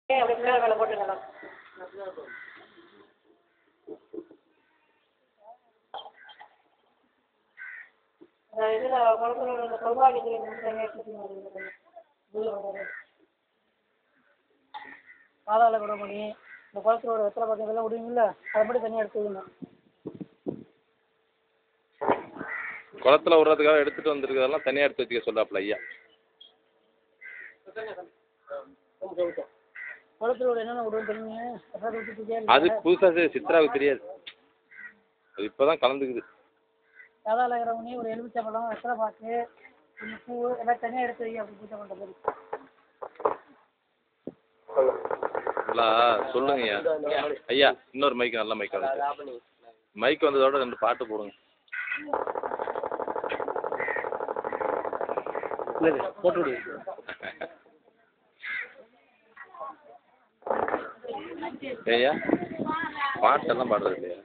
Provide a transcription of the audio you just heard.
அப்படியே பிள்ளையார் மேலே போட்டுக்கலாம். இதில் குளத்தூர் கொள்வாடிக்கு தனியாக எடுத்துக்கணும். பாதாள குடமணி இந்த குளத்தூரோட வெத்தலை பக்கத்தில் விடுவீங்கல்ல, அதை மட்டும் தனியாக எடுத்துக்கணும். குளத்தில் விட்றதுக்காக எடுத்துகிட்டு வந்துருக்கிறதெல்லாம் தனியாக எடுத்து வச்சுக்க சொல்லாப்புல ஐயா. குளத்தூரோட என்னென்ன விடுவோம் தெரியுங்க? அது புதுசாக சித்ராவுக்கு தெரியாது, அது இப்போ தான் கலந்துக்குது. பாதாள குடமணி, ஒரு எலுமிச்சம்பழம், வெத்தலை பாக்கு, கொஞ்சம் பூ எல்லாம் தனியாக எடுத்து வை. அப்படி பூஜை பண்ணுற மாதிரி சொல்லுங்க ஐயா. ஐயா இன்னொரு மைக்கு, நல்ல மைக் வந்து மைக் வந்ததோட 2 பாட்டு போடுங்க. போட்டு விடு. ஐயா பாட்டெல்லாம் பாடுறது இல்லையா?